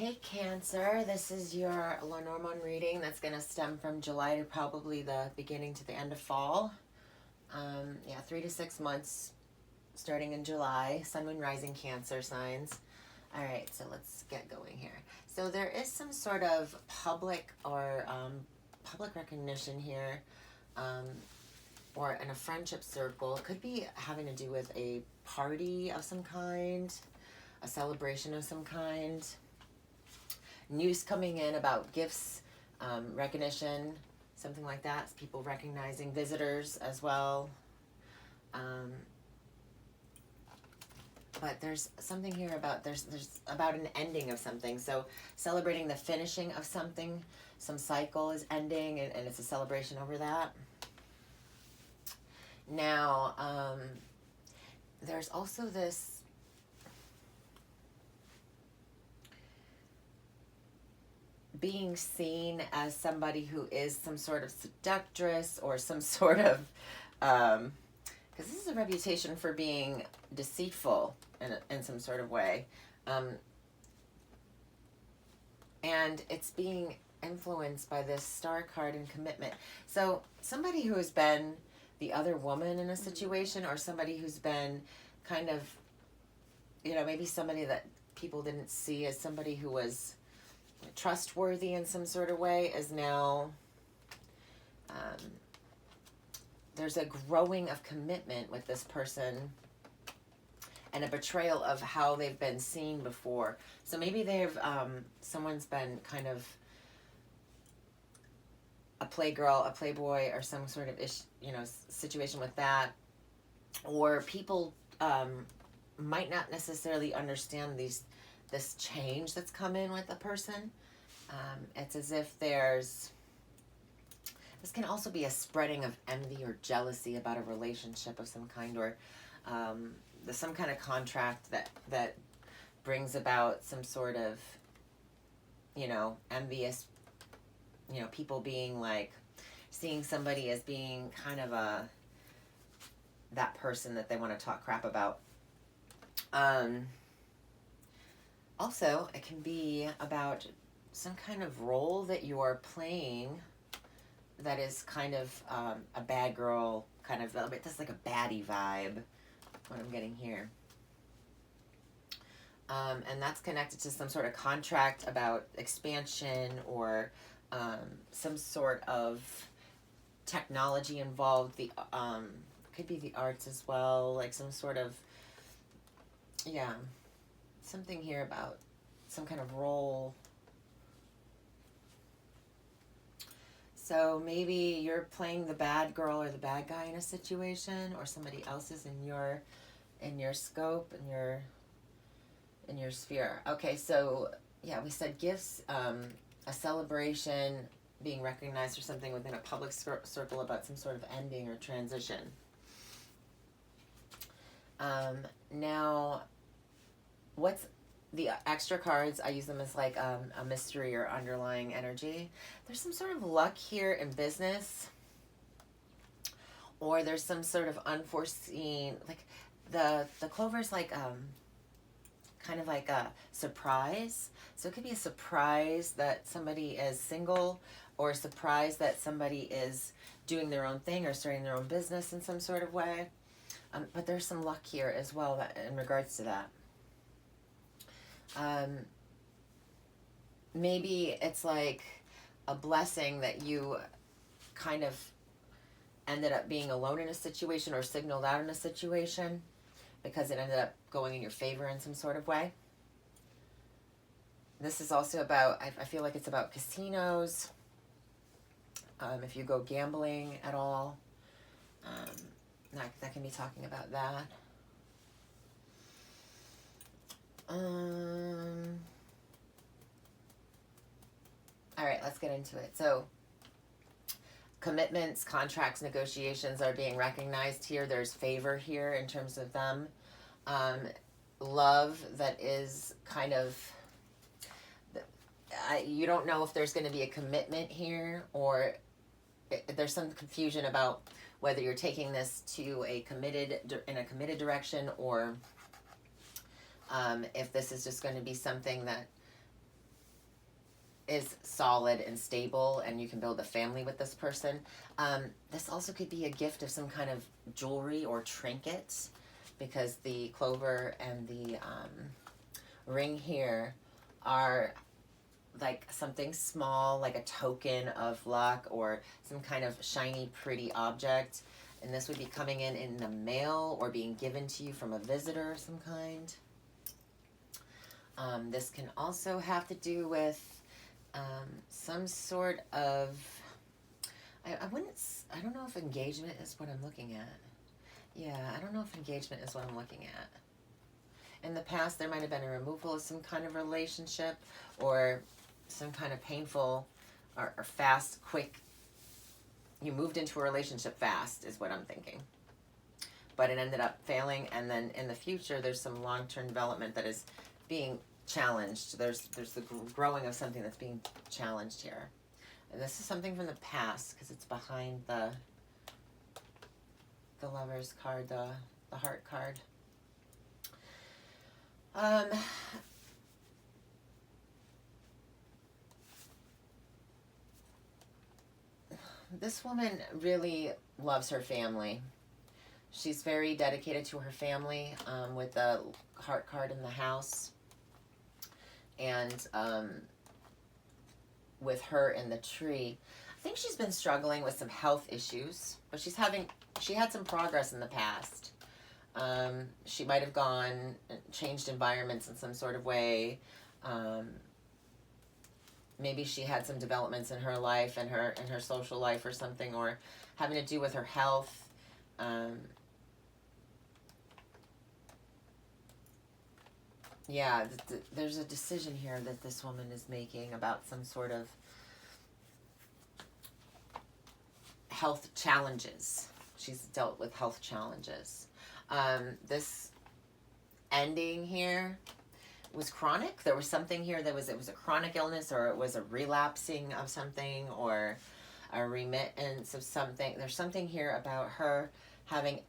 Hey Cancer, this is your Lenormand reading that's going to stem from July to probably the beginning to the end of fall. 3 to 6 months starting in July, Sun, Moon, Rising, Cancer signs. All right, so let's get going here. So there is some sort of public recognition here, or in a friendship circle. It could be having to do with a party of some kind, a celebration of some kind. News coming in about gifts, recognition, something like that. People recognizing visitors as well. But there's something here about there's about an ending of something. So celebrating the finishing of something. Some cycle is ending, and it's a celebration over that. Now, there's also this being seen as somebody who is some sort of seductress or some sort of, because this is a reputation for being deceitful in some sort of way. And it's being influenced by this star card and commitment. So somebody who has been the other woman in a situation, or somebody who's been kind of, maybe somebody that people didn't see as somebody who was trustworthy in some sort of way, is now there's a growing of commitment with this person and a betrayal of how they've been seen before. So maybe they've someone's been kind of a playgirl, a playboy, or some sort of situation with that, or people might not necessarily understand this change that's come in with a person. It's as if this can also be a spreading of envy or jealousy about a relationship of some kind, or there's some kind of contract that brings about some sort of, envious, people being like, seeing somebody as being kind of that person that they want to talk crap about. Also, it can be about some kind of role that you are playing that is kind of a bad girl, kind of, that's like a baddie vibe, what I'm getting here. And that's connected to some sort of contract about expansion, or some sort of technology involved. Could be the arts as well, like some sort of, something here about some kind of role. So maybe you're playing the bad girl or the bad guy in a situation, or somebody else is in your scope, in your sphere. Okay, so we said gifts, a celebration, being recognized for something within a public circle about some sort of ending or transition. Now, what's the extra cards? I use them as like a mystery or underlying energy. There's some sort of luck here in business, or there's some sort of unforeseen, like the clover's like kind of like a surprise. So it could be a surprise that somebody is single, or a surprise that somebody is doing their own thing or starting their own business in some sort of way. But there's some luck here as well in regards to that. Maybe it's like a blessing that you kind of ended up being alone in a situation, or signaled out in a situation, because it ended up going in your favor in some sort of way. This is also about, I feel like it's about casinos. If you go gambling at all, that can be talking about that. All right, let's get into it. So commitments, contracts, negotiations are being recognized here. There's favor here in terms of them. Love that is kind of, you don't know if there's going to be a commitment here, or there's some confusion about whether you're taking this to in a committed direction, or if this is just going to be something that is solid and stable, and you can build a family with this person. This also could be a gift of some kind of jewelry or trinket, because the clover and the ring here are like something small, like a token of luck or some kind of shiny, pretty object. And this would be coming in the mail or being given to you from a visitor of some kind. This can also have to do with some sort of, I don't know if engagement is what I'm looking at. Yeah, I don't know if engagement is what I'm looking at. In the past, there might have been a removal of some kind of relationship, or some kind of painful or fast, quick, you moved into a relationship fast is what I'm thinking. But it ended up failing, and then in the future, there's some long-term development that is being challenged. There's the growing of something that's being challenged here. And this is something from the past, because it's behind the Lover's card, the Heart card. This woman really loves her family. She's very dedicated to her family, with the Heart card in the house, and with her in the tree. I think she's been struggling with some health issues, but she had some progress in the past. She might have changed environments in some sort of way. Maybe she had some developments in her life and her social life or something, or having to do with her health. Yeah, there's a decision here that this woman is making about some sort of health challenges. She's dealt with health challenges. This ending here was chronic. There was something here it was a chronic illness, or it was a relapsing of something, or a remittance of something. There's something here about her having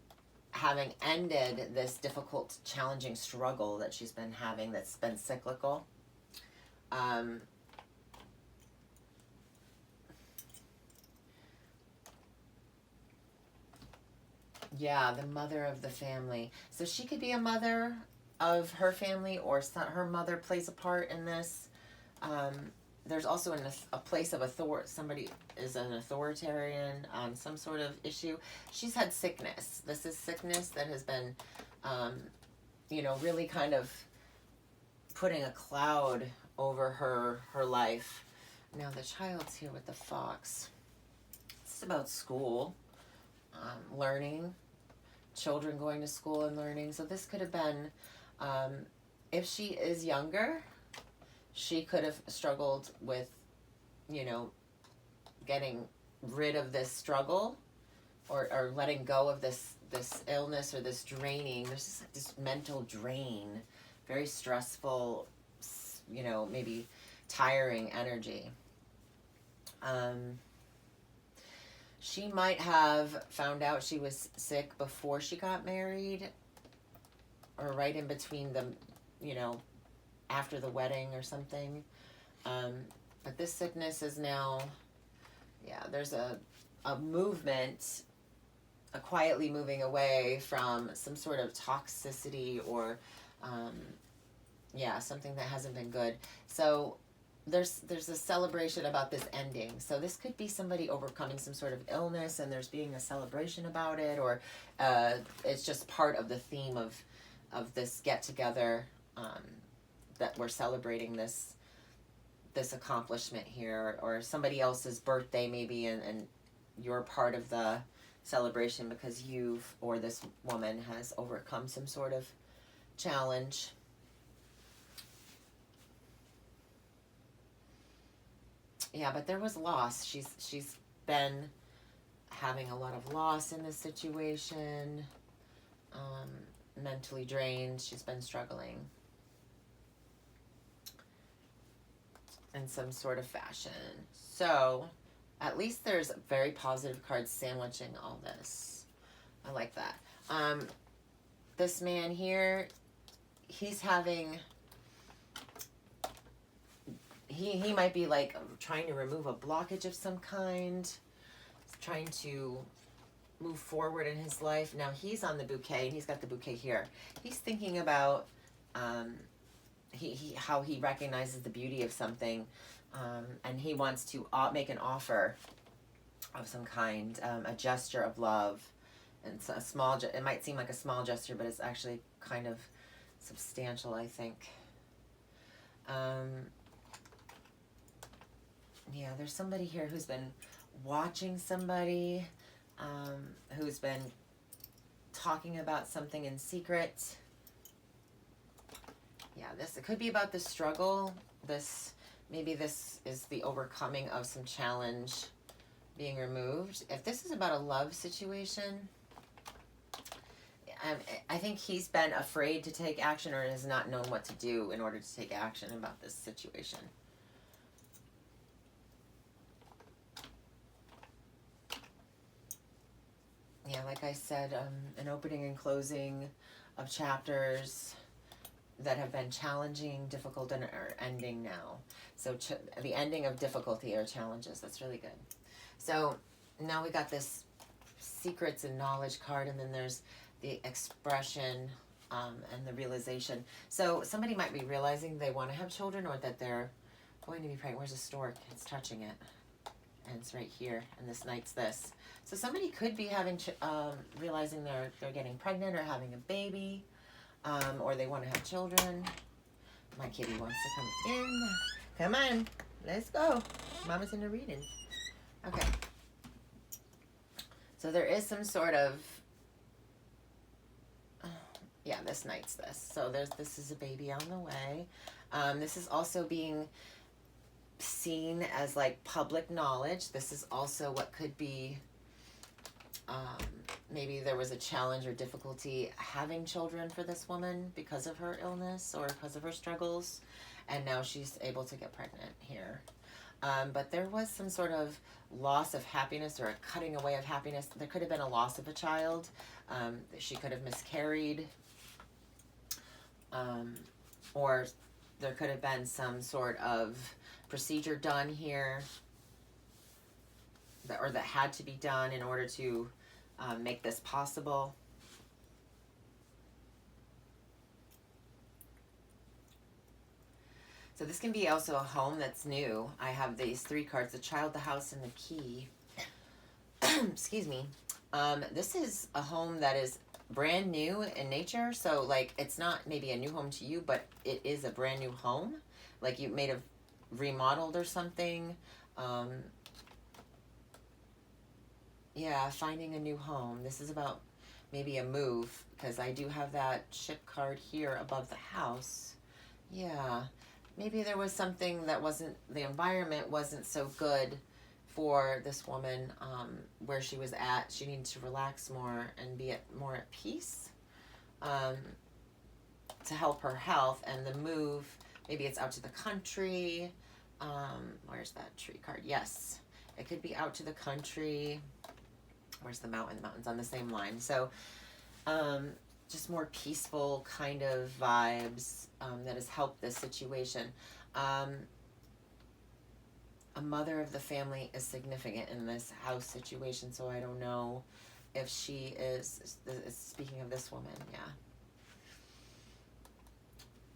ended this difficult, challenging struggle that she's been having that's been cyclical. Yeah, the mother of the family. So she could be a mother of her family, or her mother plays a part in this. There's also a place of authority. Somebody is an authoritarian on some sort of issue. She's had sickness. This is sickness that has been, really kind of putting a cloud over her life. Now the child's here with the fox. It's about school, learning, children going to school and learning. So this could have been, if she is younger, she could have struggled with, getting rid of this struggle, or letting go of this illness, or this draining. There's this mental drain, very stressful, maybe tiring energy. She might have found out she was sick before she got married, or right in between the, after the wedding or something. But this sickness is now, there's a movement, a quietly moving away from some sort of toxicity, or, something that hasn't been good. So there's a celebration about this ending. So this could be somebody overcoming some sort of illness, and there's being a celebration about it, or it's just part of the theme of this get together, that we're celebrating this accomplishment here, or somebody else's birthday maybe, and you're part of the celebration because this woman has overcome some sort of challenge. Yeah, but there was loss. She's been having a lot of loss in this situation. Mentally drained. She's been struggling in some sort of fashion. So at least there's very positive cards sandwiching all this. I like that. This man here, he's he might be like trying to remove a blockage of some kind, trying to move forward in his life. Now he's on the bouquet, and he's got the bouquet here. He's thinking about how he recognizes the beauty of something, and he wants to make an offer of some kind, a gesture of love. And it's a small, it might seem like a small gesture, but it's actually kind of substantial, I think. Yeah, there's somebody here who's been watching somebody, who's been talking about something in secret. Yeah, it could be about the struggle. Maybe this is the overcoming of some challenge being removed. If this is about a love situation, I think he's been afraid to take action, or has not known what to do in order to take action about this situation. Yeah, like I said, an opening and closing of chapters that have been challenging, difficult, and are ending now. So the ending of difficulty or challenges. That's really good. So now we got this secrets and knowledge card, and then there's the expression and the realization. So somebody might be realizing they want to have children, or that they're going to be pregnant. Where's the stork? It's touching it. And it's right here. And this knight's this. So somebody could be having realizing they're getting pregnant or having a baby, or they want to have children. My kitty wants to come in. Come on. Let's go. Mama's in the reading. Okay. So there is some sort of, yeah, this knight's this. So this is a baby on the way. This is also being seen as like public knowledge. This is also what could be, maybe there was a challenge or difficulty having children for this woman because of her illness or because of her struggles, and now she's able to get pregnant here. But there was some sort of loss of happiness, or a cutting away of happiness. There could have been a loss of a child. She could have miscarried, or there could have been some sort of procedure done here, that had to be done in order to make this possible. So this can be also a home that's new. I have these 3 cards: the child, the house, and the key. Excuse me. This is a home that is brand new in nature. So like, it's not maybe a new home to you, but it is a brand new home. Like you may have remodeled or something. Yeah, finding a new home. This is about maybe a move, because I do have that ship card here above the house. Yeah, maybe there was something that the environment wasn't so good for this woman, where she was at. She needed to relax more and be more at peace, to help her health. And the move, maybe it's out to the country. Where's that tree card? Yes, it could be out to the country. Where's the mountain? The mountain's on the same line. So just more peaceful kind of vibes, that has helped this situation. A mother of the family is significant in this house situation, so I don't know if she is speaking of this woman. Yeah.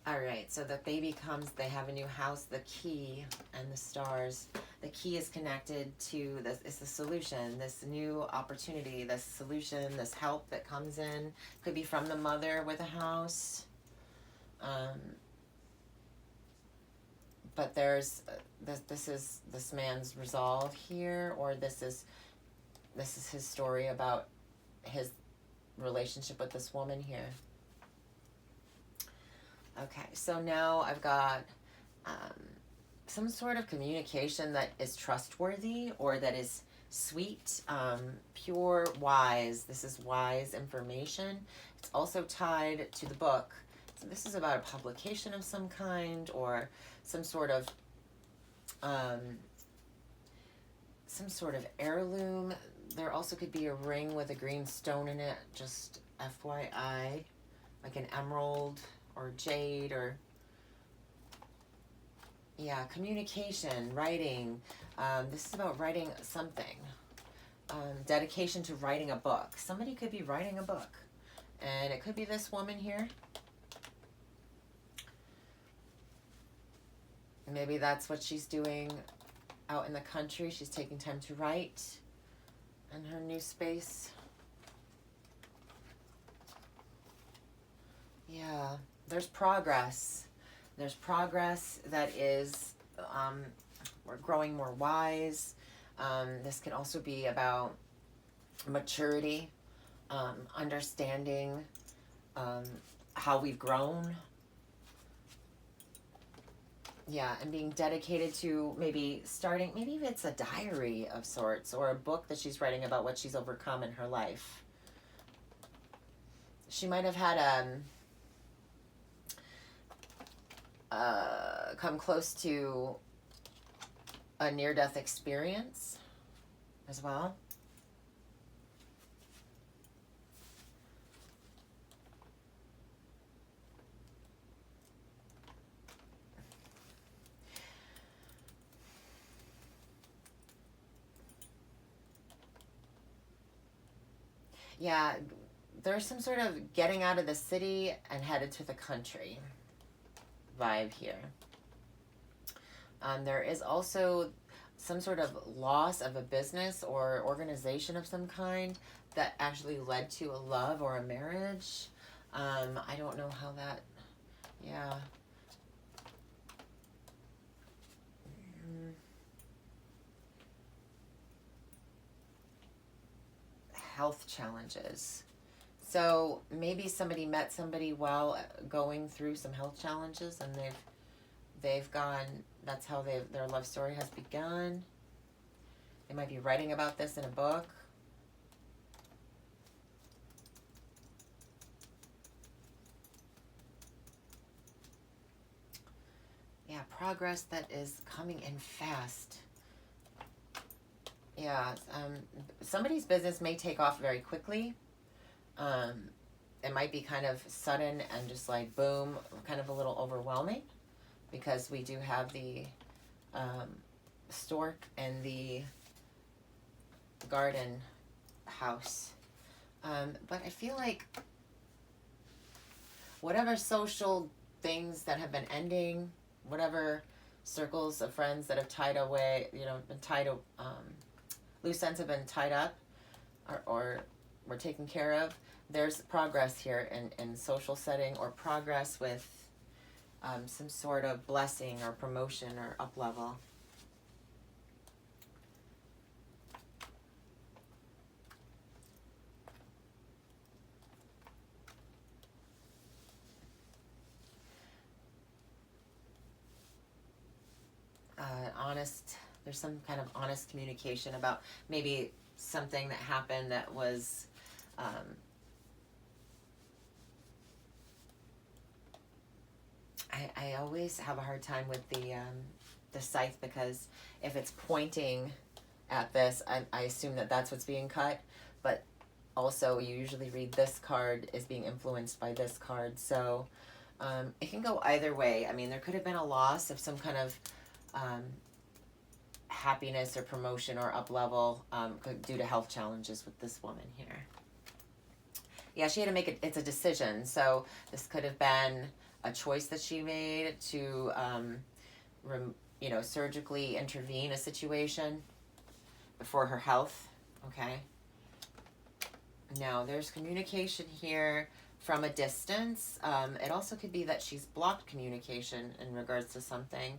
All right, so the baby comes, they have a new house, the key, and the stars. The key is connected to this, it's the solution, this new opportunity, this solution, this help that comes in. Could be from the mother with a house. But there's, this is this man's resolve here, or this is his story about his relationship with this woman here. Okay, so now I've got some sort of communication that is trustworthy, or that is sweet, pure, wise. This is wise information. It's also tied to the book. So this is about a publication of some kind, or some sort of heirloom. There also could be a ring with a green stone in it, just FYI, like an emerald or jade, or Yeah, communication, writing. This is about writing something. Dedication to writing a book. Somebody could be writing a book. And it could be this woman here. Maybe that's what she's doing out in the country. She's taking time to write in her new space. Yeah, there's progress. There's progress that is, we're growing more wise. This can also be about maturity, understanding how we've grown. Yeah, and being dedicated to maybe starting, maybe it's a diary of sorts or a book that she's writing about what she's overcome in her life. She might have had come close to a near-death experience as well. Yeah, there's some sort of getting out of the city and headed to the country vibe here. There is also some sort of loss of a business or organization of some kind that actually led to a love or a marriage. I don't know how that, yeah. Health challenges. So maybe somebody met somebody while going through some health challenges, and they've gone. That's how their love story has begun. They might be writing about this in a book. Yeah, progress that is coming in fast. Yeah, somebody's business may take off very quickly. It might be kind of sudden and just like boom, kind of a little overwhelming, because we do have the stork and the garden house. But I feel like whatever social things that have been ending, whatever circles of friends that have tied away, been tied, loose ends have been tied up or were taken care of, there's progress here in social setting, or progress with some sort of blessing or promotion or up level. There's some kind of honest communication about maybe something that happened that was I always have a hard time with the scythe, because if it's pointing at this, I assume that that's what's being cut, but also you usually read this card is being influenced by this card, so it can go either way. I mean, there could have been a loss of some kind of happiness or promotion or up level due to health challenges with this woman here. Yeah, she had to make it. It's a decision. So this could have been a choice that she made to, surgically intervene a situation for her health. Okay. Now there's communication here from a distance. It also could be that she's blocked communication in regards to something.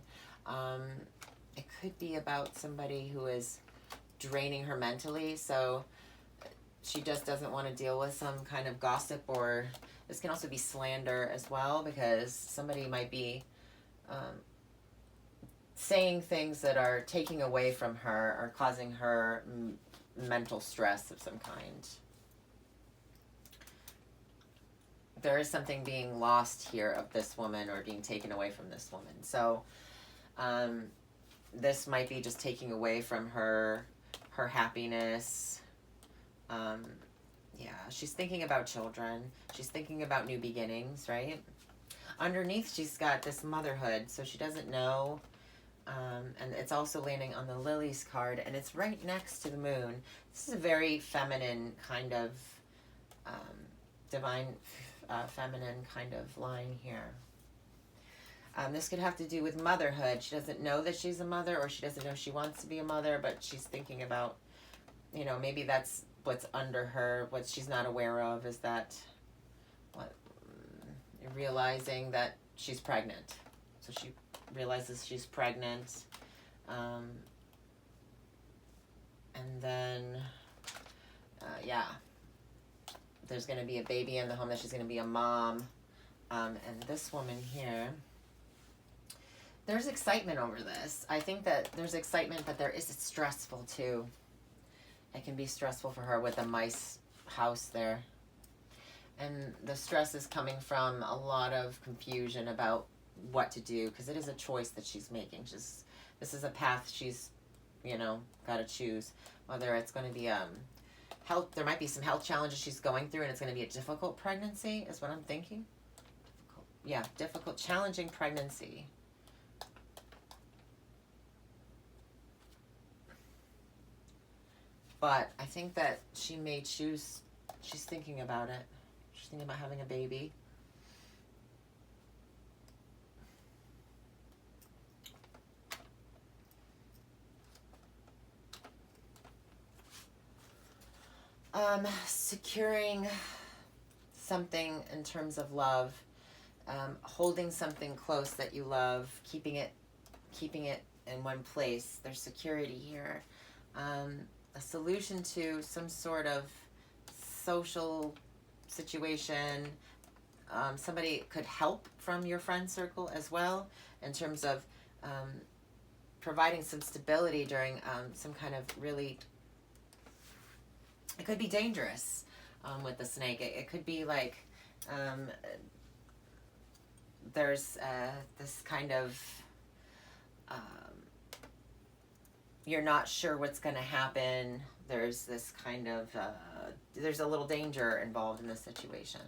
It could be about somebody who is draining her mentally, so she just doesn't want to deal with some kind of gossip, or this can also be slander as well, because somebody might be saying things that are taking away from her or causing her mental stress of some kind. There is something being lost here of this woman, or being taken away from this woman. So this might be just taking away from her happiness. Yeah, she's thinking about children. She's thinking about new beginnings, right? Underneath, she's got this motherhood, so she doesn't know And it's also landing on the Lilies card, and it's right next to the moon. This is a very feminine kind of divine feminine kind of line here. This could have to do with motherhood. She doesn't know that she's a mother, or she doesn't know she wants to be a mother, but she's thinking about, maybe that's what's under her. What she's not aware of is that realizing that she's pregnant. So she realizes she's pregnant. And then, there's going to be a baby in the home, that she's going to be a mom. And this woman here, there's excitement over this. I think that there's excitement, but there is stressful too. It can be stressful for her with the mice house there. And the stress is coming from a lot of confusion about what to do, because it is a choice that she's making. This is a path she's, got to choose. Whether it's going to be health, there might be some health challenges she's going through, and it's going to be a difficult pregnancy, is what I'm thinking. Difficult, challenging pregnancy. But I think that she may choose, she's thinking about it. She's thinking about having a baby. Securing something in terms of love, holding something close that you love, keeping it in one place. There's security here. A solution to some sort of social situation. Somebody could help from your friend circle as well, in terms of providing some stability during some kind of really, it could be dangerous with the snake. It could be like there's this kind of you're not sure what's going to happen. There's this kind of there's a little danger involved in this situation.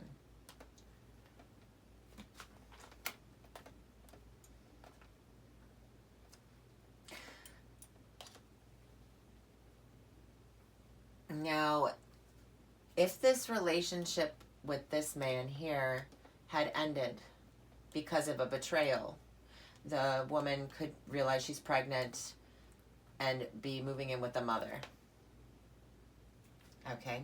Now, if this relationship with this man here had ended because of a betrayal, the woman could realize she's pregnant and be moving in with the mother. Okay.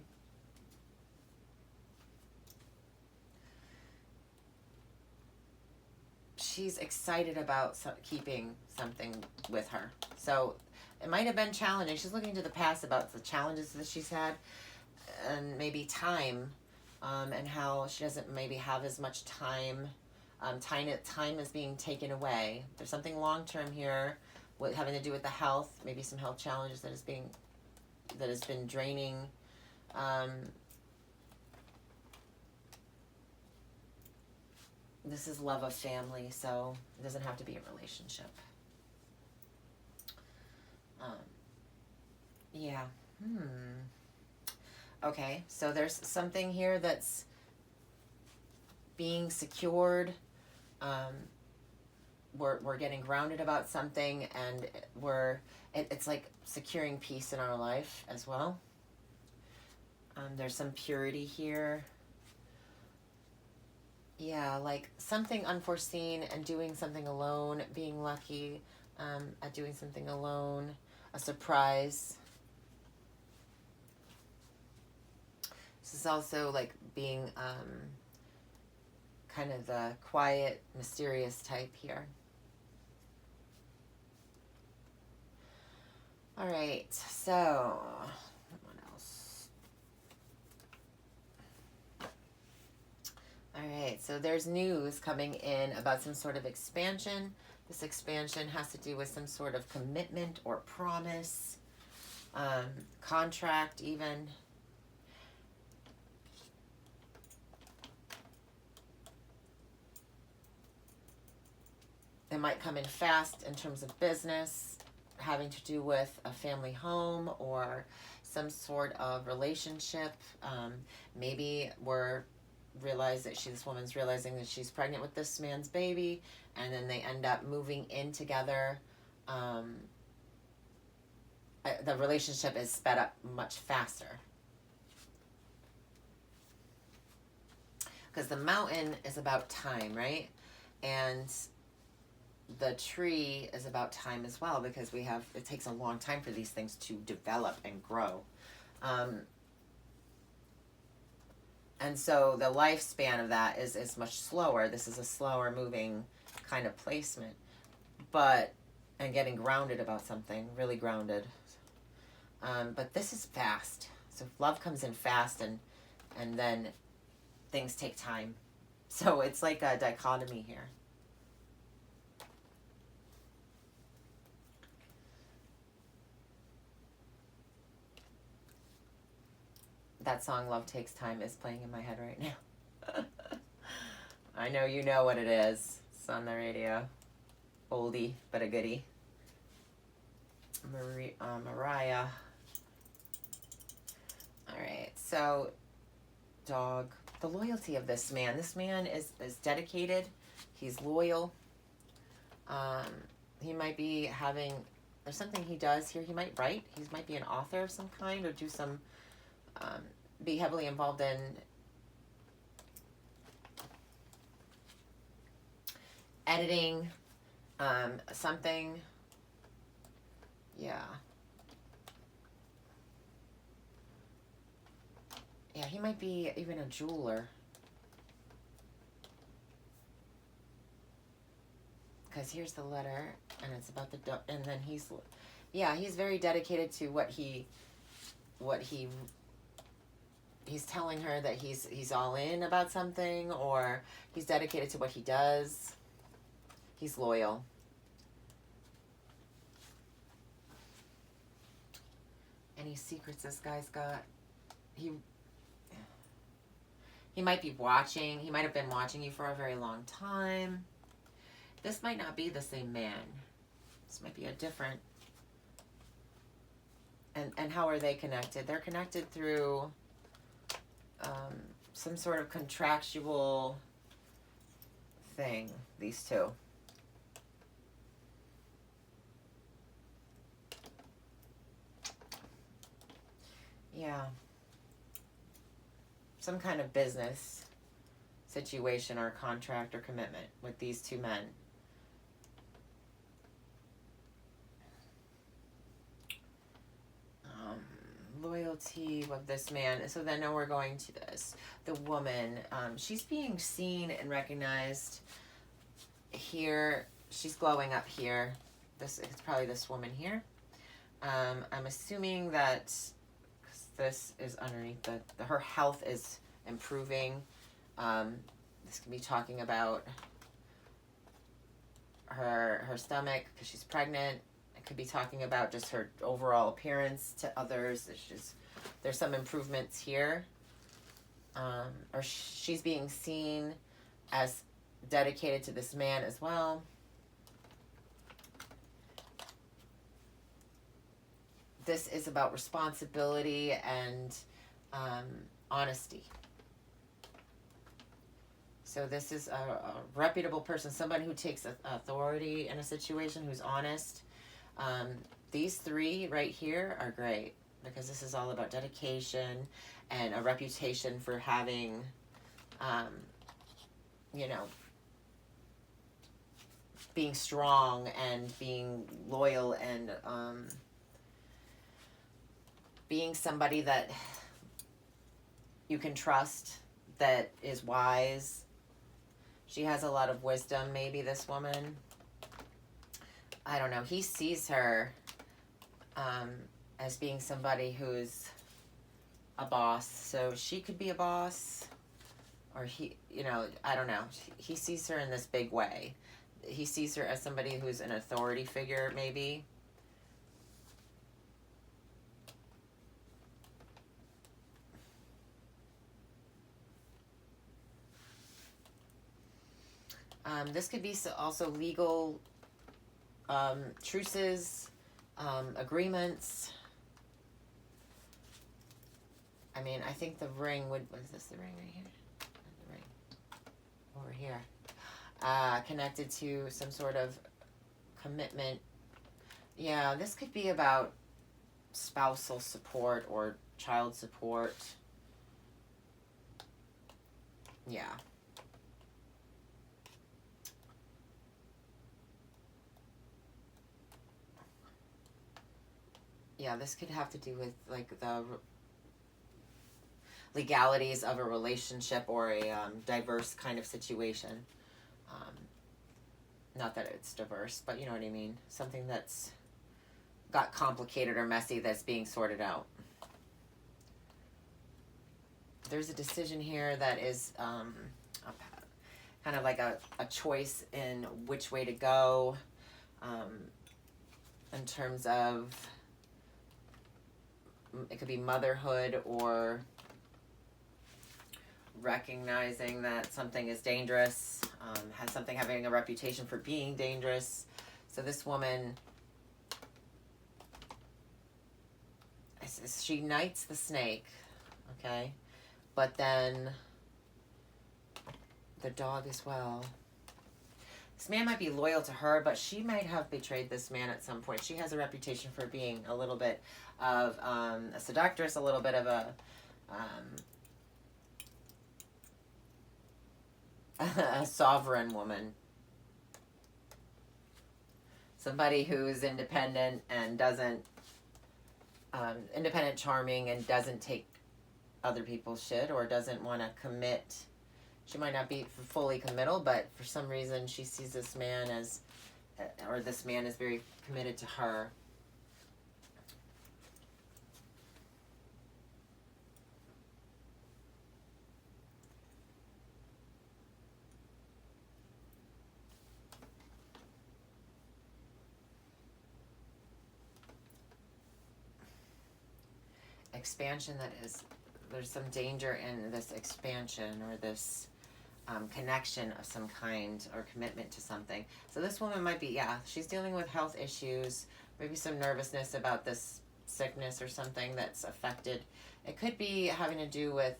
She's excited about keeping something with her. So it might have been challenging. She's looking to the past about the challenges that she's had, and maybe time, and how she doesn't maybe have as much time. Time is being taken away. There's something long-term here with having to do with the health, maybe some health challenges that has been draining. This is love of family, so it doesn't have to be a relationship. Okay, so there's something here that's being secured. We're getting grounded about something, and it's like securing peace in our life as well. There's some purity here. Yeah, like something unforeseen and doing something alone, being lucky at doing something alone, a surprise. This is also like being kind of the quiet, mysterious type here. All right, so what else? All right, so there's news coming in about some sort of expansion. This expansion has to do with some sort of commitment or promise, contract even. It might come in fast in terms of business, having to do with a family home or some sort of relationship. Maybe this woman's realizing that she's pregnant with this man's baby, and then they end up moving in together. the relationship is sped up much faster. Because the mountain is about time, right? And the tree is about time as well, because it takes a long time for these things to develop and grow. And so the lifespan of that is much slower. This is a slower moving kind of placement. And getting grounded about something, really grounded. But this is fast. So love comes in fast, and then things take time. So it's like a dichotomy here. That song, Love Takes Time, is playing in my head right now. I know you know what it is. It's on the radio. Oldie, but a goodie. Mariah. All right, so dog. The loyalty of this man. This man is dedicated. He's loyal. He might be having, there's something he does here. He might write. He might be an author of some kind, or do some, be heavily involved in editing, something. Yeah. Yeah, he might be even a jeweler. Because here's the letter, and it's about and then he's very dedicated to he's telling her that he's all in about something, or he's dedicated to what he does. He's loyal. Any secrets this guy's got? He might be watching. He might have been watching you for a very long time. This might not be the same man. This might be a different. And how are they connected? They're connected through some sort of contractual thing, these two. Yeah. Some kind of business situation or contract or commitment with these two men. Loyalty of this man. So then now we're going to this. The woman, she's being seen and recognized here. She's glowing up here. It's probably this woman here. I'm assuming that this is underneath her health is improving. This can be talking about her stomach because she's pregnant. It could be talking about just her overall appearance to others. There's some improvements here. Or she's being seen as dedicated to this man as well. This is about responsibility and honesty. So this is a reputable person, somebody who takes authority in a situation, who's honest. These three right here are great because this is all about dedication and a reputation for having, being strong and being loyal and being somebody that you can trust, that is wise. She has a lot of wisdom, maybe, this woman. I don't know. He sees her as being somebody who's a boss. So she could be a boss, or I don't know. He sees her in this big way. He sees her as somebody who's an authority figure, maybe. This could be also legal truces, agreements. I mean, I think the ring what is this, the ring right here? The ring over here. Connected to some sort of commitment Yeah, this could be about spousal support or child support. Yeah. Yeah, this could have to do with like the legalities of a relationship or a diverse kind of situation. Um, Not that it's diverse, but you know what I mean. Something that's got complicated or messy that's being sorted out. There's a decision here that is kind of like a choice in which way to go, um, in terms of it could be motherhood or recognizing that something is dangerous, has something having a reputation for being dangerous. So this woman, she knights the snake, okay, but then the dog as well. This man might be loyal to her, but she might have betrayed this man at some point. She has a reputation for being a little bit of a seductress, a little bit of a sovereign woman. Somebody who's independent and doesn't, independent, charming, and doesn't take other people's shit or doesn't want to commit. She might not be fully committal, but for some reason she sees this man as, or this man is very committed to her. Expansion, that is, there's some danger in this expansion or this connection of some kind or commitment to something. So this woman might be, yeah, she's dealing with health issues, maybe some nervousness about this sickness or something that's affected. It could be having to do with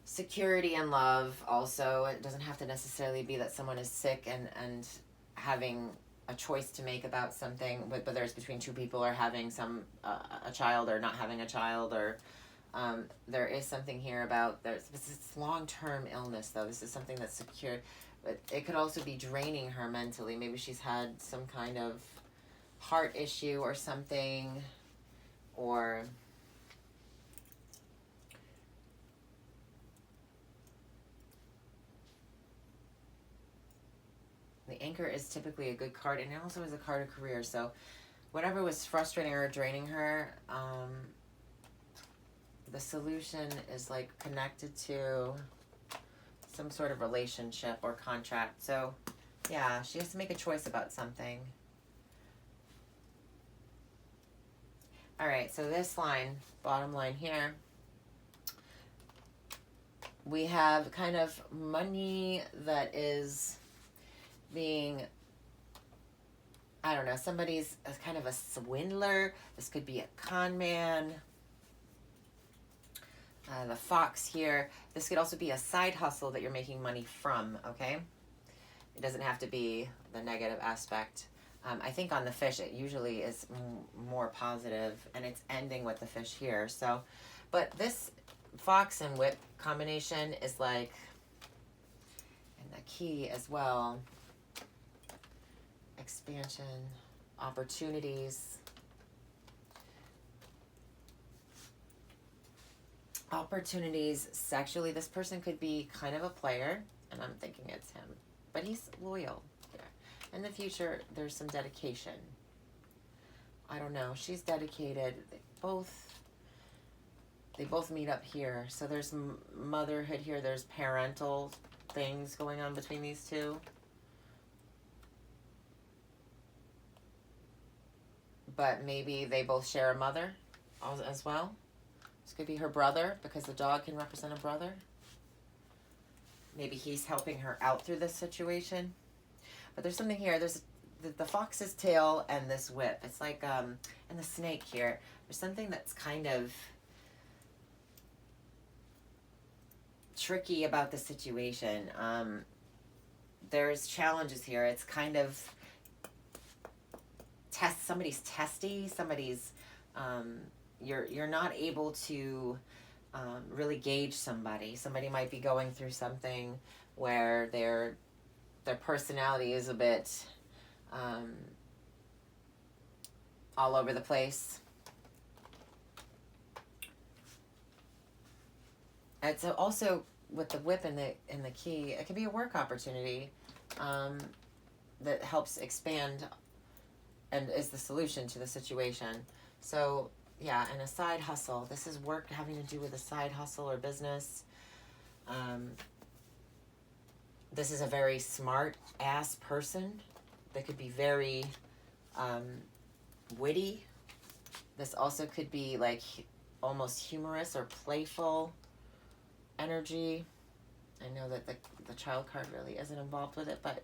security and love also. It doesn't have to necessarily be that someone is sick and having a choice to make about something, whether it's between two people or having a child or not having a child, or there is something here about this long-term illness though. This is something that's secure, but it could also be draining her mentally. Maybe she's had some kind of heart issue or something, or the Anchor is typically a good card, and it also is a card of career. So whatever was frustrating or draining her, the solution is like connected to some sort of relationship or contract. So yeah, she has to make a choice about something. All right, so this line, bottom line here, we have kind of money that is being, I don't know, somebody's kind of a swindler. This could be a con man. The fox here. This could also be a side hustle that you're making money from, okay? It doesn't have to be the negative aspect. I think on the fish, it usually is more positive, and it's ending with the fish here. So, but this fox and whip combination is like, and the key as well, expansion, opportunities. Opportunities sexually. This person could be kind of a player, and I'm thinking it's him, but he's loyal here. In the future, there's some dedication. I don't know. She's dedicated. They both meet up here. So there's motherhood here. There's parental things going on between these two. But maybe they both share a mother as well. This could be her brother, because the dog can represent a brother. Maybe he's helping her out through this situation. But there's something here. There's the fox's tail and this whip. It's like, and the snake here. There's something that's kind of tricky about the situation. There's challenges here. It's kind of somebody's testy, somebody's you're not able to really gauge somebody. Somebody might be going through something where their personality is a bit all over the place. And so also with the whip and the key, it can be a work opportunity that helps expand and is the solution to the situation. So yeah, and a side hustle. This is work having to do with a side hustle or business. This is a very smart ass person. They could be very witty. This also could be like almost humorous or playful energy. I know that the child card really isn't involved with it, but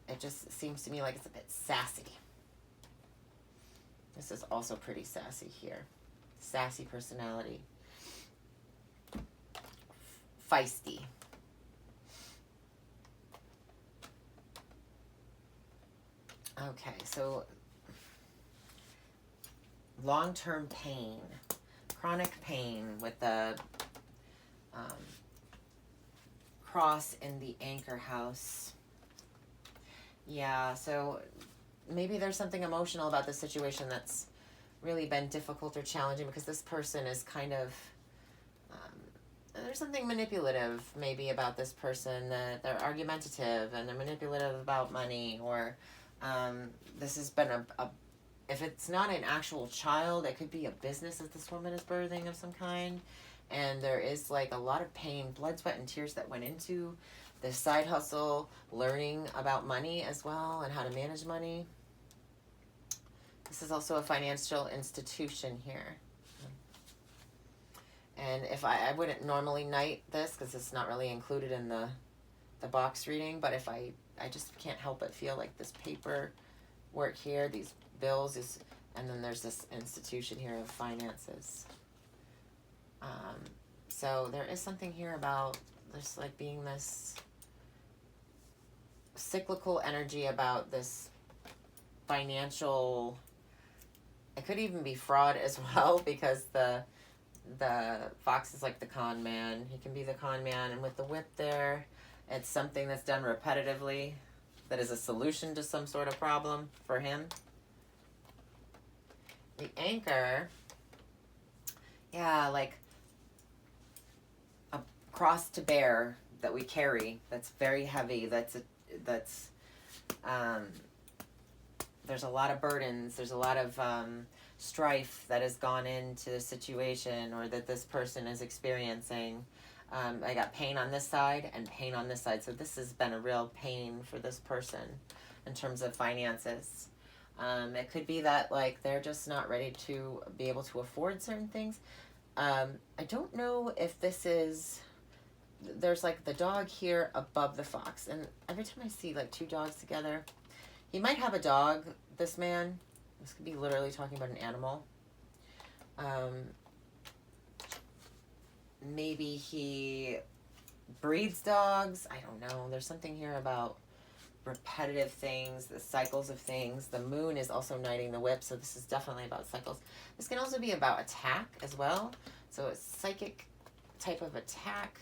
it just seems to me like it's a bit sassy. This is also pretty sassy here. Sassy personality. Feisty. Okay, so long-term pain, chronic pain with the cross in the anchor house. Yeah, so maybe there's something emotional about the situation that's really been difficult or challenging because this person is kind of, there's something manipulative maybe about this person, that they're argumentative and they're manipulative about money, or this has been if it's not an actual child, it could be a business that this woman is birthing of some kind. And there is like a lot of pain, blood, sweat, and tears that went into this side hustle, learning about money as well and how to manage money. This is also a financial institution here. And if I wouldn't normally night this because it's not really included in the box reading, but if I just can't help but feel like this paper work here, these bills, and then there's this institution here of finances. So there is something here about this, like being this cyclical energy about this financial. It could even be fraud as well, because the fox is like the con man. He can be the con man, and with the whip there, it's something that's done repetitively that is a solution to some sort of problem for him. The anchor, yeah, like a cross to bear that we carry, that's very heavy, there's a lot of burdens, there's a lot of strife that has gone into the situation or that this person is experiencing. I got pain on this side and pain on this side, so this has been a real pain for this person in terms of finances. It could be that like they're just not ready to be able to afford certain things. I don't know if this is, there's like the dog here above the fox, and every time I see like two dogs together, he might have a dog, this man. This could be literally talking about an animal. Maybe he breeds dogs. I don't know. There's something here about repetitive things, the cycles of things. The moon is also knighting the whip, so this is definitely about cycles. This can also be about attack as well. So a psychic type of attack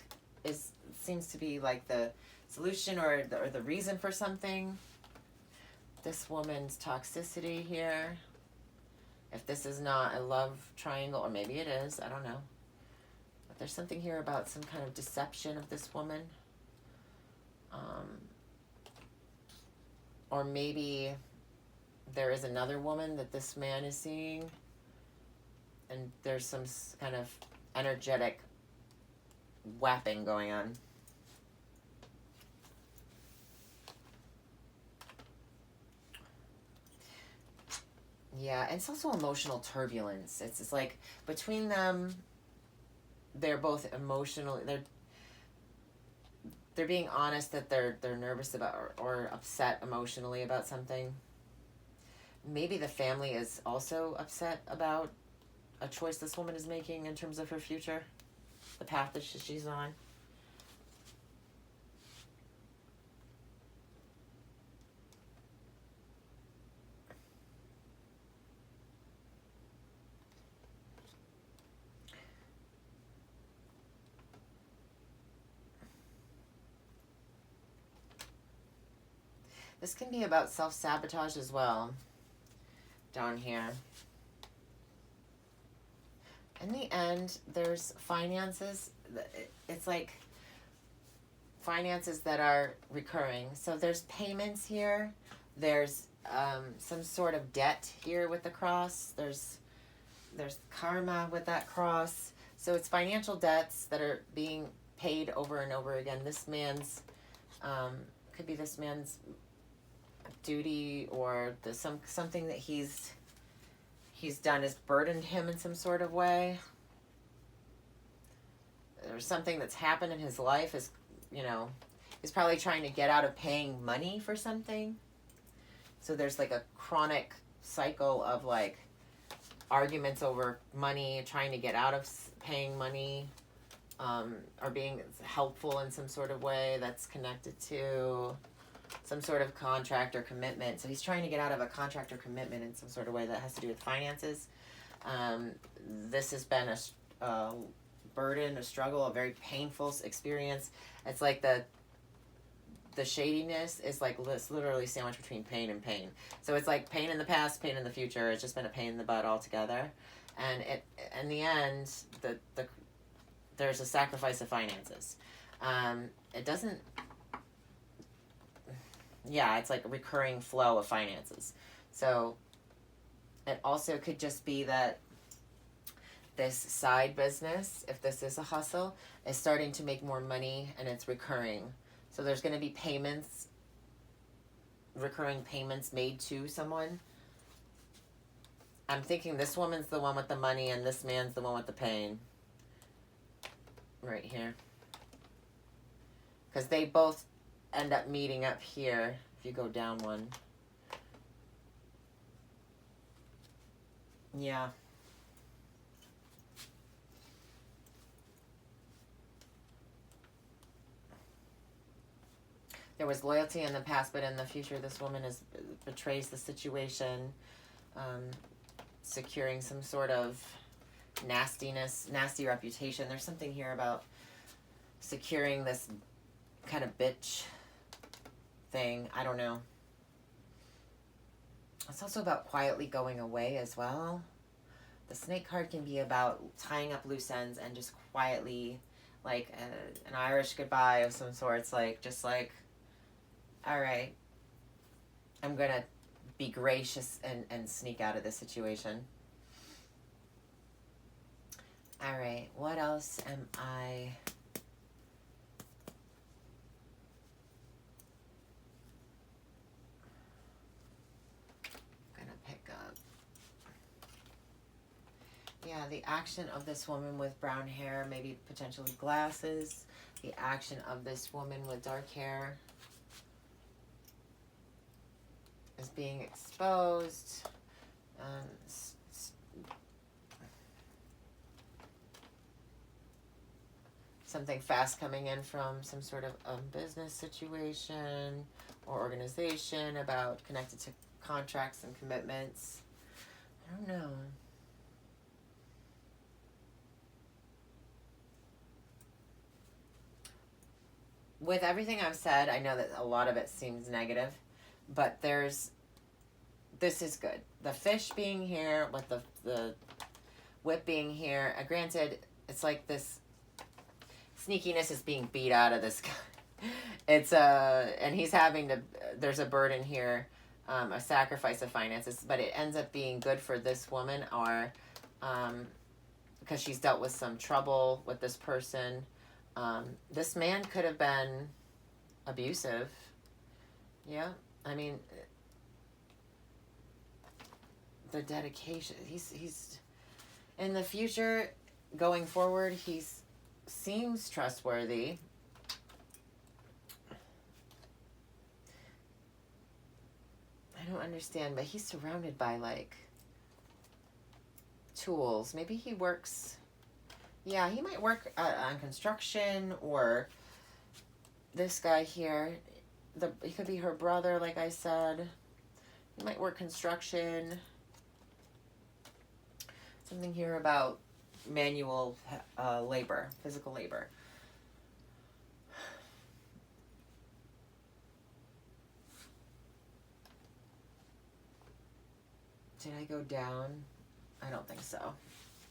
seems to be like the solution or the reason for something. This woman's toxicity here. If this is not a love triangle, or maybe it is, I don't know. But there's something here about some kind of deception of this woman. Or maybe there is another woman that this man is seeing, and there's some kind of energetic whapping going on. Yeah, and it's also emotional turbulence. It's like between them, they're both emotional. They're being honest that they're nervous about or upset emotionally about something. Maybe the family is also upset about a choice this woman is making in terms of her future, the path that she's on. This can be about self-sabotage as well, down here. In the end, there's finances. It's like finances that are recurring. So there's payments here. There's some sort of debt here with the cross. There's karma with that cross. So it's financial debts that are being paid over and over again. This man's could be this man's duty, or something that he's done has burdened him in some sort of way. There's something that's happened in his life, is, you know, he's probably trying to get out of paying money for something. So there's like a chronic cycle of like arguments over money, trying to get out of paying money, or being helpful in some sort of way that's connected to some sort of contract or commitment. So he's trying to get out of a contract or commitment in some sort of way that has to do with finances. This has been a burden, a struggle, a very painful experience. It's like the shadiness is like literally sandwiched between pain and pain. So it's like pain in the past, pain in the future. It's just been a pain in the butt altogether. And in the end, there's a sacrifice of finances. It doesn't. Yeah, it's like a recurring flow of finances. So it also could just be that this side business, if this is a hustle, is starting to make more money and it's recurring. So there's going to be payments, recurring payments made to someone. I'm thinking this woman's the one with the money and this man's the one with the pain. Right here. Because they both end up meeting up here if you go down one. Yeah. There was loyalty in the past, but in the future this woman betrays the situation, securing some sort of nasty reputation. There's something here about securing this kind of bitch thing. I don't know. It's also about quietly going away as well. The snake card can be about tying up loose ends and just quietly, like an Irish goodbye of some sorts, like just like, all right, I'm gonna be gracious and sneak out of this situation. All right, what else am I gonna pick up? Yeah, the action of this woman with brown hair, maybe potentially glasses. The action of this woman with dark hair is being exposed. Something fast coming in from some sort of business situation or organization about connected to contracts and commitments. I don't know. With everything I've said, I know that a lot of it seems negative, but this is good. The fish being here with the whip being here, granted, it's like this sneakiness is being beat out of this guy. It's and he's having to, there's a burden here, a sacrifice of finances, but it ends up being good for this woman, or because she's dealt with some trouble with this person. This man could have been abusive. Yeah, I mean, the dedication. He's in the future, going forward, seems trustworthy. I don't understand, but he's surrounded by like tools. Maybe he works. Yeah, he might work on construction, or this guy here. He could be her brother, like I said. He might work construction. Something here about manual labor, physical labor. Did I go down? I don't think so.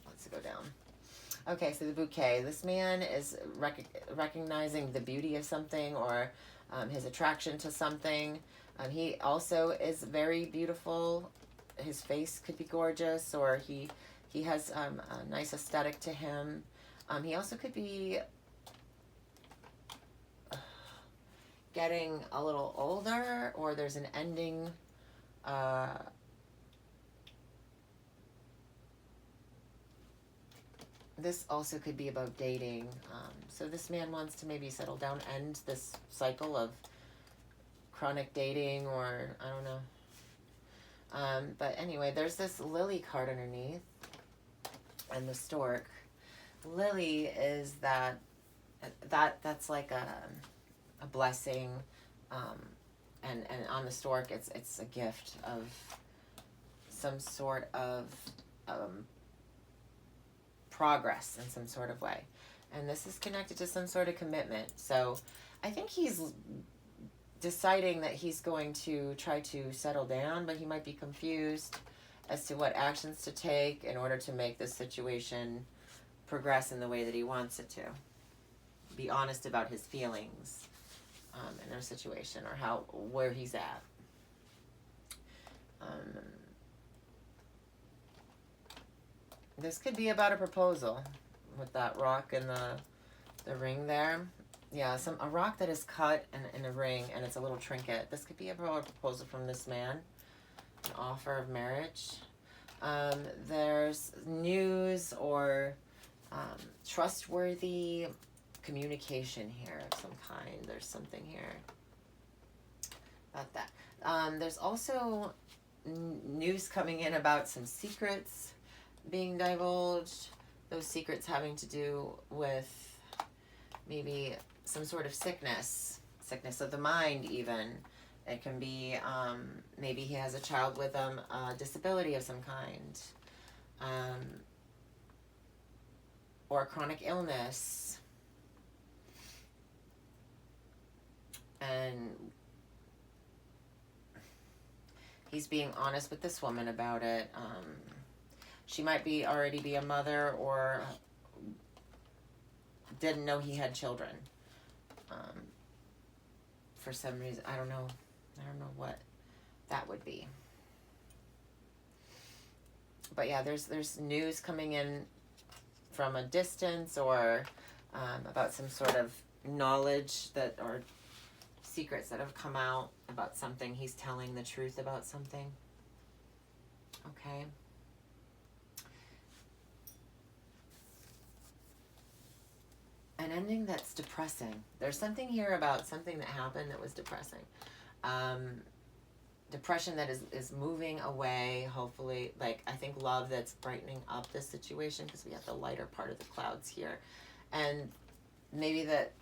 Let's go down. Okay, so the bouquet. This man is recognizing the beauty of something, or his attraction to something. He also is very beautiful. His face could be gorgeous, or he has a nice aesthetic to him. He also could be getting a little older, or there's an ending. This also could be about dating. So this man wants to maybe settle down, end this cycle of chronic dating, or I don't know. But anyway, there's this lily card underneath, and the stork. Lily is that's like a blessing, and on the stork, it's a gift of some sort of progress in some sort of way, and this is connected to some sort of commitment. So I think he's deciding that he's going to try to settle down, but he might be confused as to what actions to take in order to make this situation progress in the way that he wants it to. Be honest about his feelings in a situation, or where he's at. This could be about a proposal with that rock and the ring there. Yeah, a rock that is cut in a ring, and it's a little trinket. This could be about a proposal from this man, an offer of marriage. There's news or trustworthy communication here of some kind. There's something here about that. There's also news coming in about some secrets being divulged. Those secrets having to do with maybe some sort of sickness of the mind even. It can be maybe he has a child with a disability of some kind, or a chronic illness. And he's being honest with this woman about it. She might already be a mother, or didn't know he had children. For some reason, I don't know what that would be. But yeah, there's news coming in from a distance, or about some sort of knowledge or secrets that have come out about something. He's telling the truth about something. Okay. An ending that's depressing. There's something here about something that happened that was depressing. Depression that is moving away, hopefully. Like, I think love that's brightening up this situation, because we have the lighter part of the clouds here. And maybe that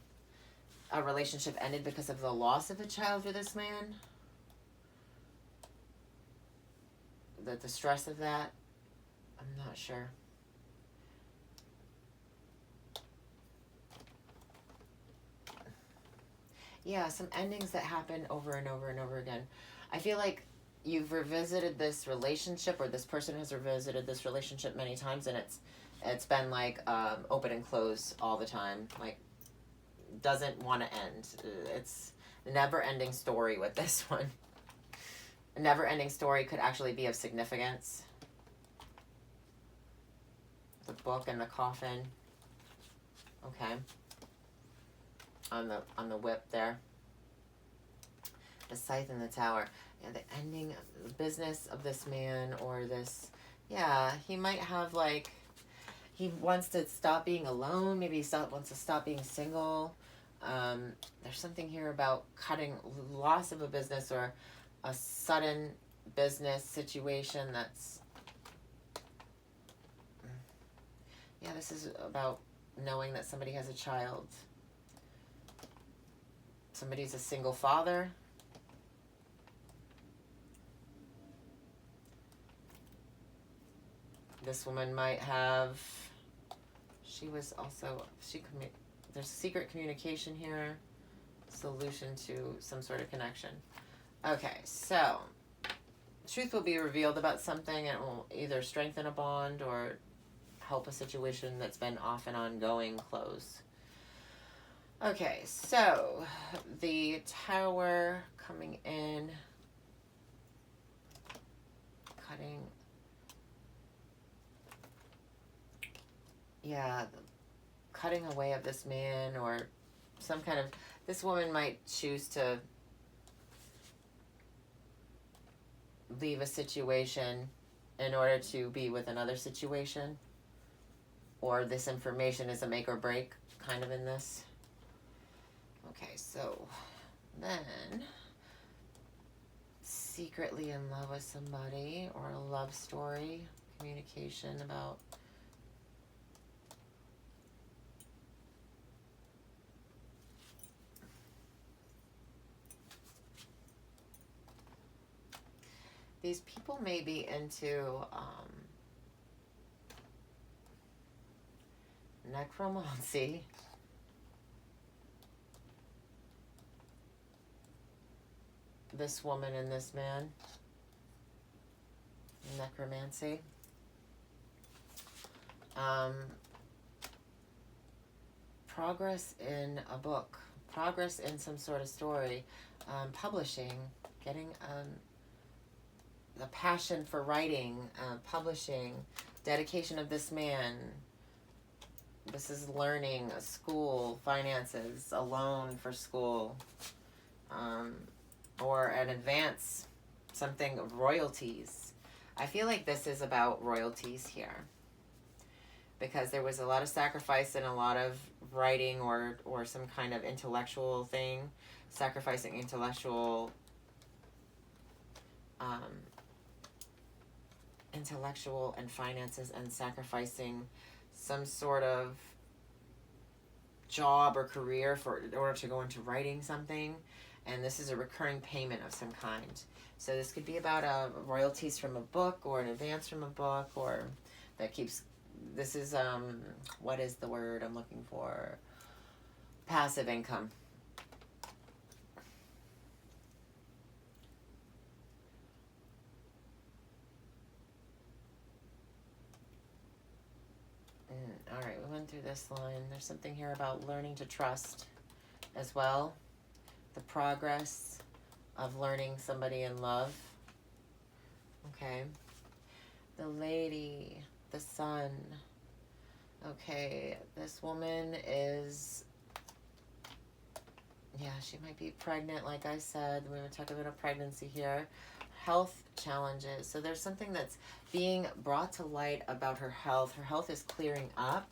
a relationship ended because of the loss of a child for this man. The stress of that, I'm not sure. Yeah, some endings that happen over and over and over again. I feel like you've revisited this relationship, or this person has revisited this relationship many times, and it's been like open and close all the time. Like, doesn't want to end. It's a never-ending story with this one. A never-ending story could actually be of significance. The book and the coffin. Okay. On the whip there. The scythe in the tower. Yeah, the ending of the business of this man, or this, yeah, he might have, like, he wants to stop being alone. Maybe he wants to stop being single. There's something here about loss of a business, or a sudden business situation that's, yeah, this is about knowing that somebody has a child. Somebody's a single father. This woman might have, there's secret communication here, solution to some sort of connection. Okay, so truth will be revealed about something, and it will either strengthen a bond or help a situation that's been off and ongoing close. Okay, so the Tower coming in, cutting, yeah, cutting away of this man, or some kind of, this woman might choose to leave a situation in order to be with another situation, or this information is a make or break kind of in this. Okay, so then secretly in love with somebody, or a love story, communication about these people may be into necromancy. This woman and this man. Necromancy. Progress in a book. Progress in some sort of story. Publishing. Getting the passion for writing. Publishing. Dedication of this man. This is learning, school, finances, a loan for school. Or an advance, something of royalties. I feel like this is about royalties here, because there was a lot of sacrifice and a lot of writing or some kind of intellectual thing, sacrificing intellectual and finances, and sacrificing some sort of job or career in order to go into writing something. And this is a recurring payment of some kind. So this could be about royalties from a book, or an advance from a book, or that keeps, this is, what is the word I'm looking for? Passive income. All right, we went through this line. There's something here about learning to trust as well. The progress of learning somebody in love. Okay. The lady, the sun. Okay, this woman is, yeah, she might be pregnant, like I said. We're going to talk about a pregnancy here. Health challenges. So there's something that's being brought to light about her health. Her health is clearing up.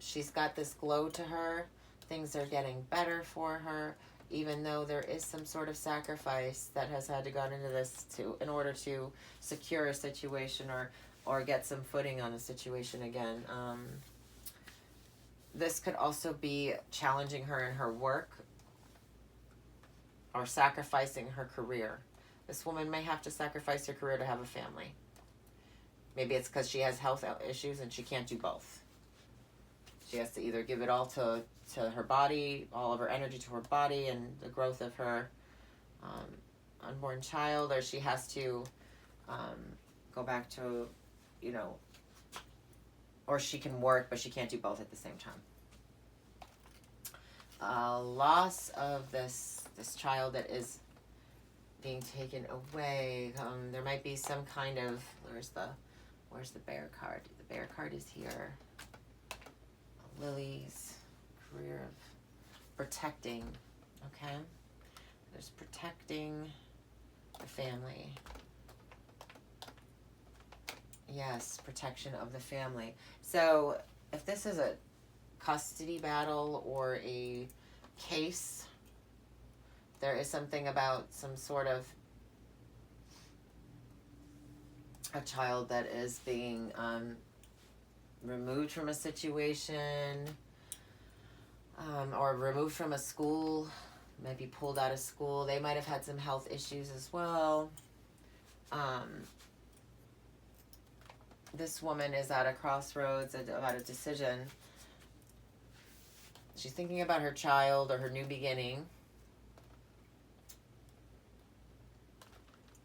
She's got this glow to her. Things are getting better for her, even though there is some sort of sacrifice that has had to go into this in order to secure a situation, or get some footing on a situation again. This could also be challenging her in her work, or sacrificing her career. This woman may have to sacrifice her career to have a family. Maybe it's because she has health issues and she can't do both. She has to either give it all to her body, all of her energy to her body and the growth of her unborn child, or she has to go back to, or she can work, but she can't do both at the same time. Loss of this child that is being taken away. There might be some kind of, where's the bear card? The bear card is here. Lily's career of protecting. Okay, there's protecting the family. Yes, protection of the family. So if this is a custody battle or a case, there is something about some sort of a child that is being removed from a situation, or removed from a school, might be pulled out of school. They might have had some health issues as well. This woman is at a crossroads about a decision. She's thinking about her child or her new beginning.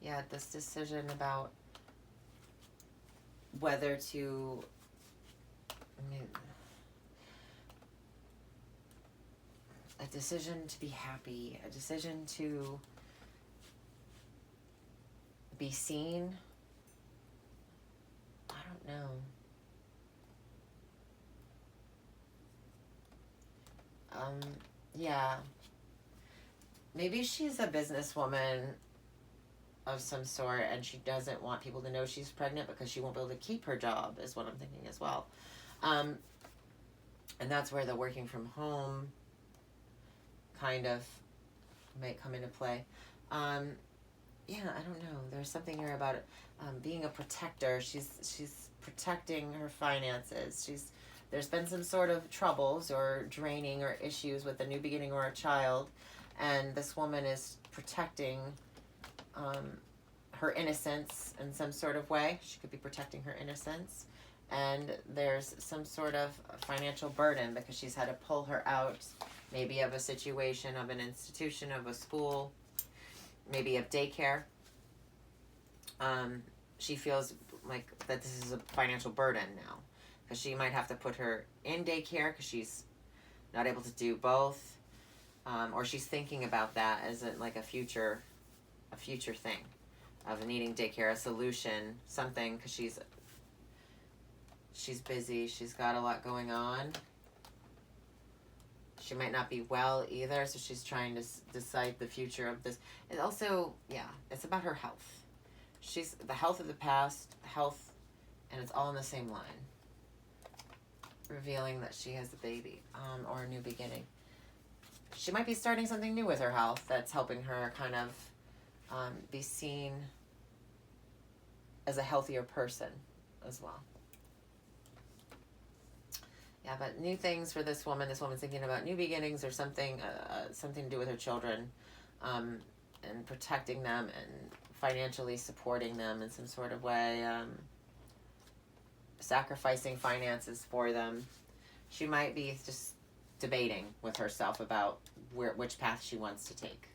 yeah, this decision about whether to, I mean, a decision to be happy, a decision to be seen. I don't know. Yeah. Maybe she's a businesswoman of some sort and she doesn't want people to know she's pregnant because she won't be able to keep her job, is what I'm thinking as well. And that's where the working from home kind of might come into play. Yeah, I don't know. There's something here about it. Being a protector. She's protecting her finances. There's been some sort of troubles or draining or issues with a new beginning or a child, and this woman is protecting her innocence in some sort of way. She could be protecting her innocence, and there's some sort of financial burden because she's had to pull her out, maybe of a situation, of an institution, of a school, maybe of daycare. She feels like that this is a financial burden now because she might have to put her in daycare because she's not able to do both, or she's thinking about that as like a future thing of needing daycare, a solution, something, because she's busy, she's got a lot going on. She might not be well either, so she's trying to decide the future of this. It also, yeah, it's about her health. She's the health of the past, health, and it's all in the same line. Revealing that she has a baby, or a new beginning. She might be starting something new with her health that's helping her kind of be seen as a healthier person as well. Yeah, but new things for this woman. This woman's thinking about new beginnings or something, something to do with her children, and protecting them and financially supporting them in some sort of way, sacrificing finances for them. She might be just debating with herself about which path she wants to take.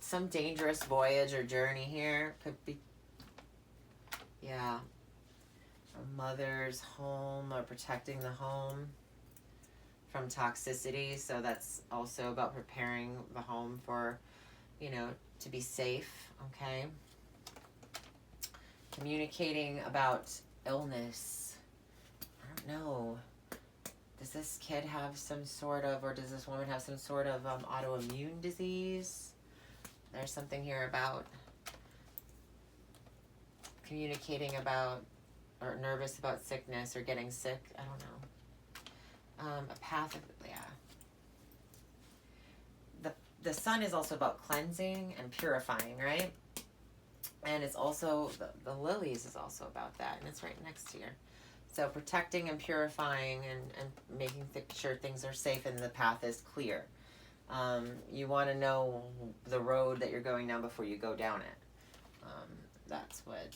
Some dangerous voyage or journey here could be, yeah, a mother's home or protecting the home from toxicity. So that's also about preparing the home for, to be safe. Okay. Communicating about illness. I don't know. Does this kid have some sort of, or does this woman have some sort of autoimmune disease? There's something here about communicating about, or nervous about sickness or getting sick. I don't know. A path of, yeah. The sun is also about cleansing and purifying, right? And it's also, the lilies is also about that, and it's right next here. So protecting and purifying and making sure things are safe and the path is clear. You want to know the road that you're going down before you go down it. That's what.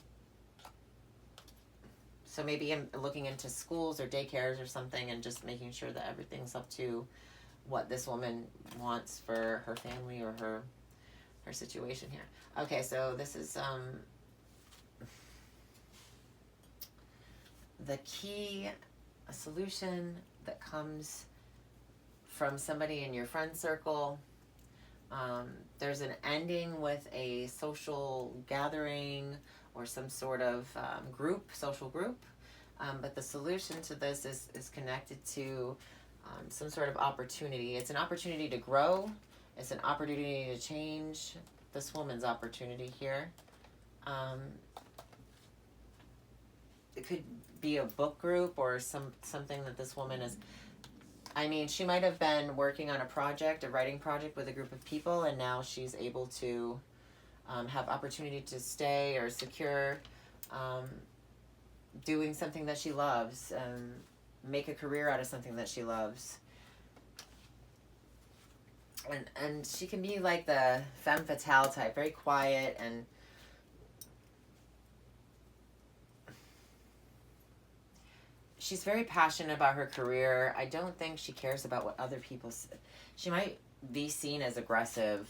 So maybe I'm looking into schools or daycares or something and just making sure that everything's up to what this woman wants for her family or her situation here. Okay, so this is the key, a solution that comes from somebody in your friend circle. There's an ending with a social gathering or some sort of social group. But the solution to this is connected to some sort of opportunity. It's an opportunity to grow. It's an opportunity to change. This woman's opportunity here. It could be a book group or something that this woman is. I mean, she might have been working on a writing project with a group of people, and now she's able to have opportunity to stay or secure doing something that she loves, make a career out of something that she loves. And she can be like the femme fatale type, very quiet, and she's very passionate about her career. I don't think she cares about what other people say. She might be seen as aggressive,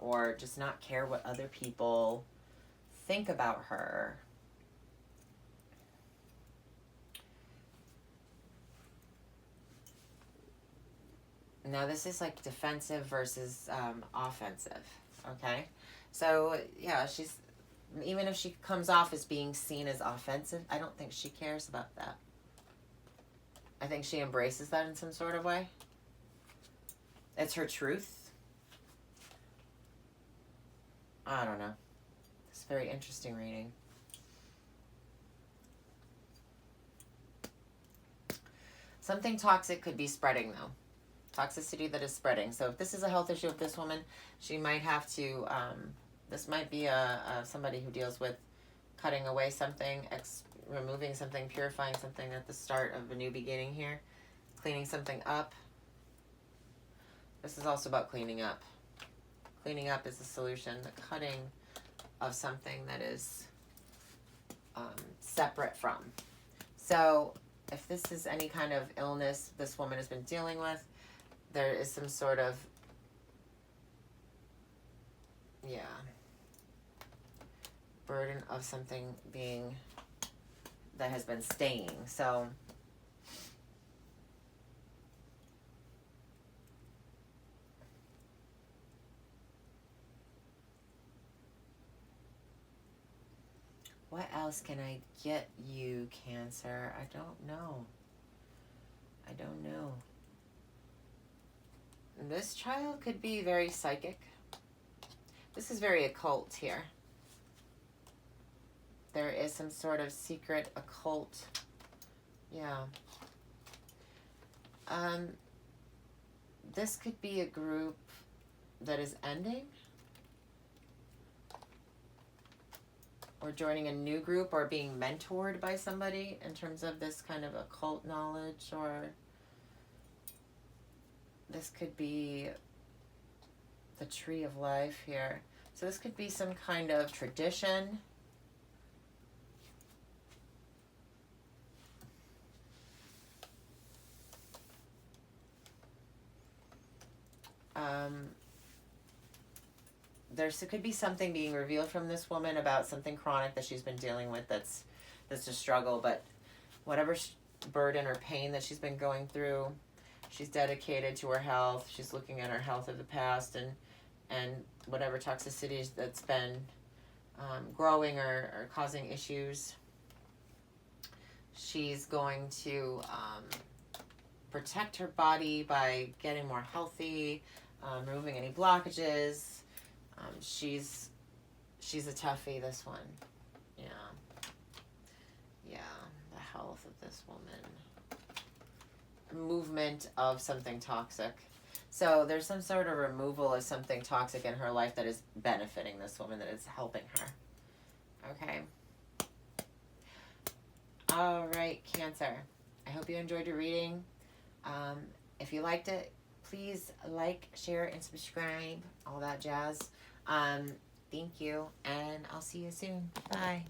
or just not care what other people think about her. Now this is like defensive versus offensive. Okay, so yeah, she's, even if she comes off as being seen as offensive, I don't think she cares about that. I think she embraces that in some sort of way. It's her truth. I don't know. It's a very interesting reading. Something toxic could be spreading, though. Toxicity that is spreading. So if this is a health issue with this woman, she might have to, this might be somebody who deals with cutting away something, removing something, purifying something at the start of a new beginning here, cleaning something up. This is also about cleaning up. Cleaning up is the solution, the cutting of something that is separate from. So if this is any kind of illness this woman has been dealing with, there is some sort of, burden of something being, that has been staying. So what else can I get you, Cancer? I don't know. I don't know. This child could be very psychic. This is very occult here. There is some sort of secret occult. Yeah. This could be a group that is ending, or joining a new group, or being mentored by somebody in terms of this kind of occult knowledge, or this could be the tree of life here. So this could be some kind of tradition. There could be something being revealed from this woman about something chronic that she's been dealing with that's a struggle, but whatever burden or pain that she's been going through, she's dedicated to her health. She's looking at her health of the past, and whatever toxicities that's been growing or causing issues. She's going to protect her body by getting more healthy, removing any blockages. She's a toughie, this one. Yeah. Yeah, the health of this woman. Movement of something toxic. So there's some sort of removal of something toxic in her life that is benefiting this woman, that is helping her. Okay. All right, Cancer. I hope you enjoyed your reading. If you liked it, please like, share, and subscribe. All that jazz. Thank you, and I'll see you soon. Bye.